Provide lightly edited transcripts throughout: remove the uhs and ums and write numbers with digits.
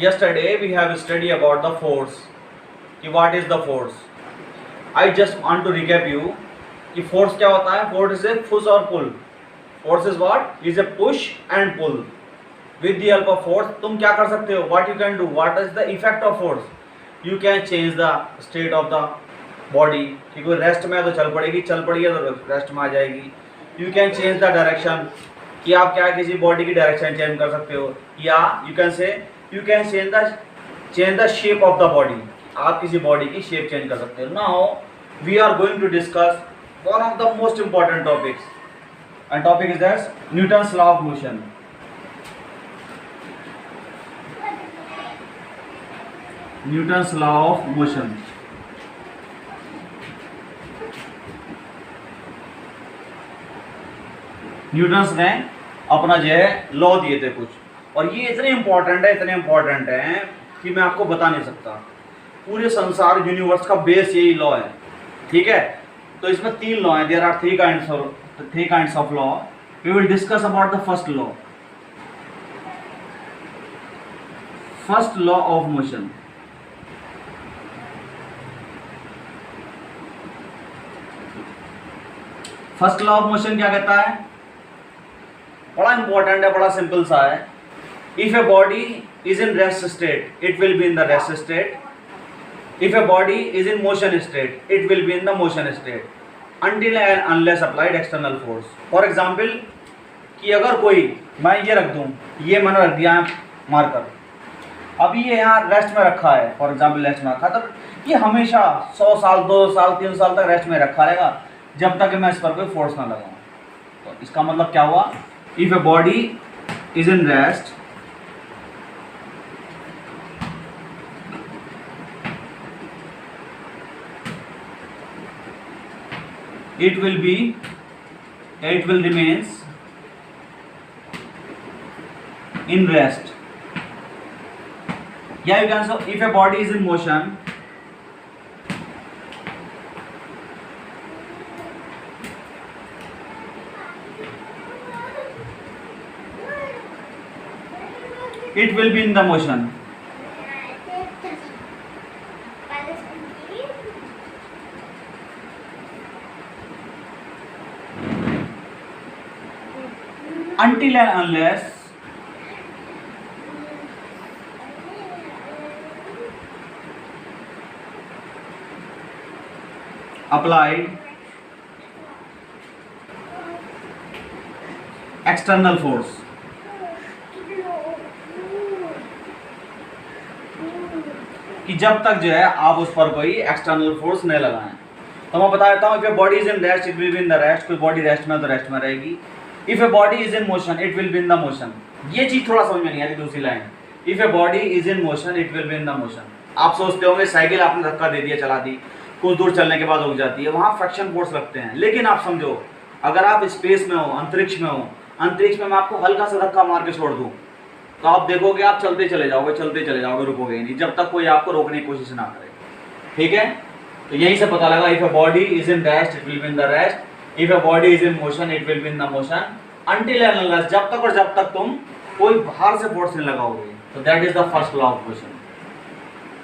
Yesterday we have studied about the force. कि what is the force? I just want to recap you कि force क्या होता है. Force is a push or pull. Force is what? Is a push and pull. With the help of force तुम क्या कर सकते हो? What you can do? What is the effect of force? You can change the state of the body. कि कोई rest में है तो चल पड़ेगी तो रेस्ट में आ जाएगी. You can change the direction. कि आप क्या किसी बॉडी की डायरेक्शन चेंज कर सकते हो. या you can say you can change the shape of the body. आप किसी बॉडी की शेप चेंज कर सकते हो. Now we are going to discuss one of the most important topics and topic is that Newton's law of motion. Newton's law of motion. Newton's ने अपना जो है लॉ दिए थे कुछ, और ये इतने इंपॉर्टेंट है कि मैं आपको बता नहीं सकता. पूरे संसार यूनिवर्स का बेस यही लॉ है. ठीक है, तो इसमें 3 लॉ हैं. There are 3 kinds of law. We will discuss about the first law. First law of motion. First law of motion क्या कहता है? बड़ा इंपॉर्टेंट है, बड़ा सिंपल सा है. If a body is in rest state it will be in the rest state. If a body is in motion state it will be in the motion state until and unless applied external force. For example कि अगर कोई, मैं ये रख दूं, ये मैंने रख दिया है मार्कर, अभी ये यहाँ रेस्ट में रखा है. फॉर एग्जाम्पल रेस्ट में रखा, तब ये हमेशा 100 साल 2 साल 3 साल तक रेस्ट में रखा रहेगा जब तक मैं इस पर कोई फोर्स ना लगाऊं. तो इसका मतलब क्या हुआ? If a body is in rest it will remains in rest. Yeah, you can say if a body is in motion it will be in the motion. Until and unless applied external force. कि जब तक जो है आप उस पर कोई external force नहीं लगाएं. तो मैं बता देता हूँ, if a body is in rest it will be in the rest. कोई बॉडी रेस्ट में तो रेस्ट में रहेगी. If a body is in motion it will be in the motion. ये चीज थोड़ा समझ में नहीं आती. दूसरी line, if a body is in motion it will be in the motion. आप सोचते होंगे साइकिल आपने धक्का दे दिया, चला दी, कुछ दूर चलने के बाद रुक जाती है, वहाँ फ्रिक्शन फोर्स लगते हैं. लेकिन आप समझो, अगर आप स्पेस में हो, अंतरिक्ष में हो, अंतरिक्ष में मैं आपको हल्का सा धक्का मार के छोड़ दूँ तो आप देखोगे आप चलते चले जाओगे, रुकोगे नहीं जब तक कोई आपको रोकने की कोशिश ना करे. ठीक है, तो यहीं से पता लगा, if a body is in rest it will be in the rest. If a body is in motion it will be in the motion. Until and unless, जब तक तुम कोई बाहर से फोर्स नहीं लगाओगे. तो that is the first law of motion.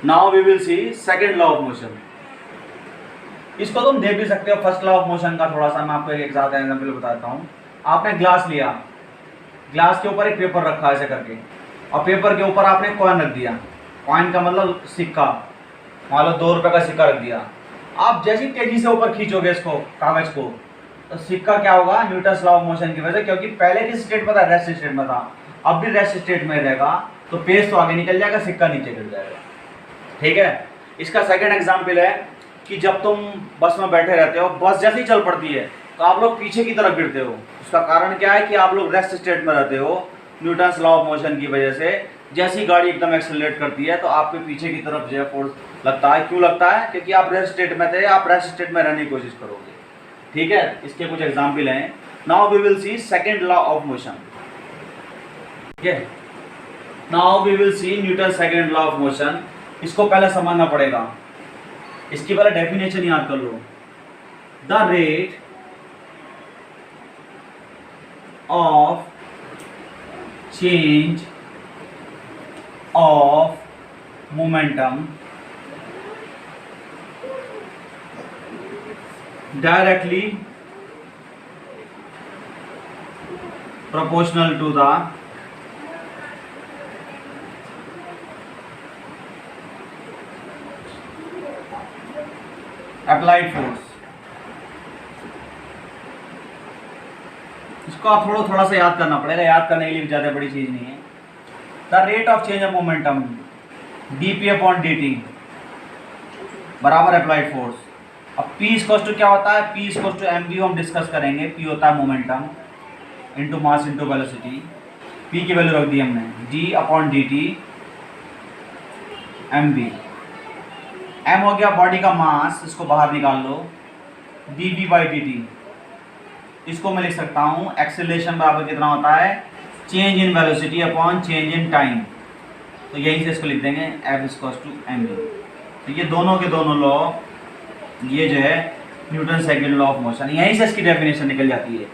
Now we will see second law of motion. इसको तुम दे भी सकते हो फर्स्ट लॉ ऑफ मोशन का. थोड़ा सा मैं आपको एक एग्जाम्पल बताता हूँ. आपने ग्लास लिया, ग्लास के ऊपर एक पेपर रखा ऐसे करके, और पेपर के ऊपर आपने कॉइन रख दिया. कॉइन का मतलब सिक्का, मान लो 2 रुपये का सिक्का रख दिया. आप जैसी तेजी से ऊपर खींचोगे इसको, कागज को, तो सिक्का क्या होगा? न्यूटन्स लॉ ऑफ मोशन की वजह से, क्योंकि पहले किस स्टेट में था? रेस्ट स्टेट में था. अब भी रेस्ट स्टेट में रहेगा तो पेज तो आगे निकल जाएगा, सिक्का नीचे गिर जाएगा. ठीक है, इसका सेकंड एग्जांपल है कि जब तुम बस में बैठे रहते हो, बस जैसे ही चल पड़ती है तो आप लोग पीछे की तरफ गिरते हो. उसका कारण क्या है? कि आप लोग रेस्ट स्टेट में रहते हो. न्यूटन्स लॉ ऑफ मोशन की वजह से जैसी गाड़ी एकदम एक्सेलरेट करती है तो आपके पीछे की तरफ जो है फोर्स लगता है. क्यों लगता है? क्योंकि आप रेस्ट स्टेट में थे, आप रेस्ट स्टेट में रहने की कोशिश करोगे. ठीक है, इसके कुछ एग्जाम्पल हैं. Now we will see second law of motion. ठीक है, now we will see Newton second law of motion. इसको पहले समझना पड़ेगा. इसकी पहले डेफिनेशन याद कर लो. The rate of change of momentum directly proportional to the applied force। इसको आप थोड़ा सा याद करना पड़ेगा, याद करने के लिए ज़्यादा बड़ी चीज़ नहीं है। The rate of change of momentum dp upon dt बराबर अप्लाइड फोर्स। अब p इक्वल्स टू क्या होता है, p इक्वल्स टू mv हम डिस्कस करेंगे। p होता है momentum into mass into velocity. p की वैल्यू रख दी हमने d upon dt mv। m हो गया बॉडी का मास, इसको बाहर निकाल लो, dv बाई dt। इसको मैं लिख सकता हूँ एक्सेलरेशन बराबर कितना होता है, change in velocity upon change in time. तो यहीं से इसको लिख देंगे F इक्वल्स टू mv। तो ये दोनों के दोनों लॉ, ये जो है Newton second law of motion, यहीं से इसकी डेफिनेशन निकल जाती है।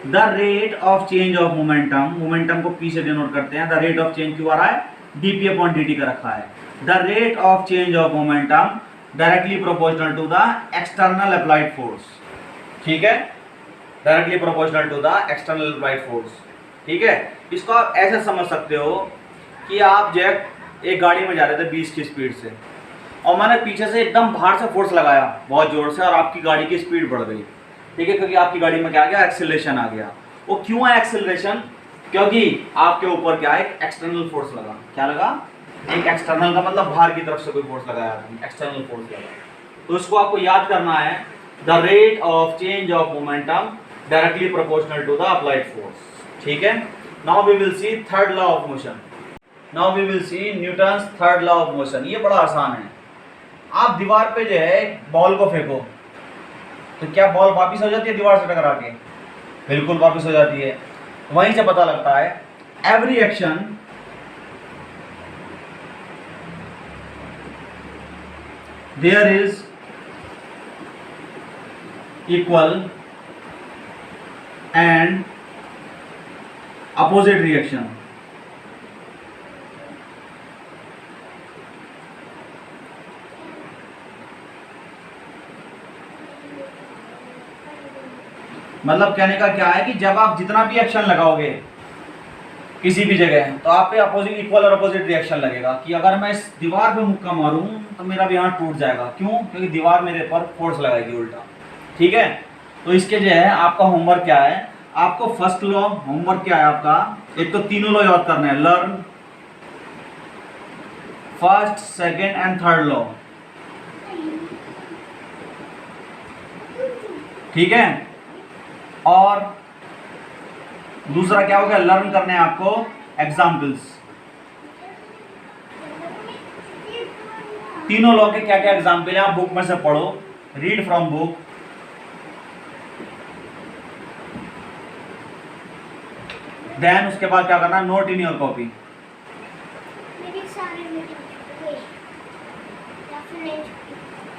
The rate of change of momentum, momentum को p से डिनोट करते हैं। द रेट ऑफ चेंज क्यों आ रहा है, dp अपॉन dt का रखा है। The rate of change of momentum directly proportional to the external applied force. ठीक है, directly proportional to the external applied force. ठीक है, इसको आप ऐसे समझ सकते हो कि आप जो एक गाड़ी में जा रहे थे 20 की स्पीड से, और मैंने पीछे से एकदम बाहर से फोर्स लगाया बहुत जोर से, और आपकी गाड़ी की स्पीड बढ़ गई। ठीक है, क्योंकि आपकी गाड़ी में क्या आ गया, एक्सेलरेशन आ गया। वो क्यों है एक्सेलरेशन, क्योंकि आपके ऊपर क्या है, एक एक्सटर्नल फोर्स लगा। क्या लगा, एक एक्सटर्नल का मतलब बाहर की तरफ से कोई फोर्स लगाया, एक्सटर्नल फोर्स लगा। तो इसको आपको याद करना है, the rate of change of momentum directly proportional to the applied force. ठीक है, now we will see third law of motion. Now we will see Newton's third law of motion. ये बड़ा आसान है। आप दीवार पे जो है बॉल को फेंको, तो क्या बॉल वापस हो जाती है दीवार से टकरा के, बिल्कुल वापस हो जाती है। वहीं से पता लगता है every action there is equal and opposite reaction. मतलब कहने का क्या है कि जब आप जितना भी एक्शन लगाओगे किसी भी जगह, तो आप पे अपोजिट, इक्वल और अपोजिट रिएक्शन लगेगा। कि अगर मैं इस दीवार पे मुक्का मारूं तो मेरा भी हाथ टूट जाएगा। क्यों, क्योंकि दीवार मेरे पर फोर्स लगाएगी उल्टा। ठीक है, तो इसके जो है आपका होमवर्क क्या है, आपको फर्स्ट लॉ होमवर्क क्या है आपका, एक तो तीनों लॉ याद करना है, learn first, second and third law. ठीक है, और दूसरा क्या हो गया, लर्न करने हैं आपको एग्जाम्पल्स। तीनों लॉ के क्या क्या एग्जाम्पल है आप बुक में से पढ़ो, रीड फ्रॉम बुक। देन उसके बाद क्या करना, नोट इन योर कॉपी।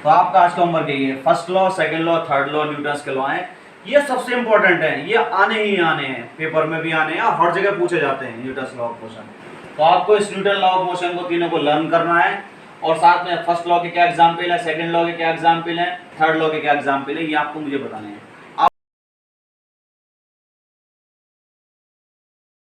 तो आपका आज का होमवर्क यही है, first law, second law, third law, Newton's के लॉ हैं। ये सबसे इंपॉर्टेंट है, ये आने ही आने हैं, पेपर में भी आने हैं और हर जगह पूछे जाते हैं, न्यूटन्स लॉ ऑफ मोशन। तो आपको इस न्यूटन लॉ ऑफ मोशन को तीनों को लर्न करना है, और साथ में फर्स्ट लॉ के क्या एग्जाम्पल है, सेकंड लॉ के क्या एग्जाम्पल है, थर्ड लॉ के क्या एग्जाम्पल है, ये आपको मुझे बताने हैं।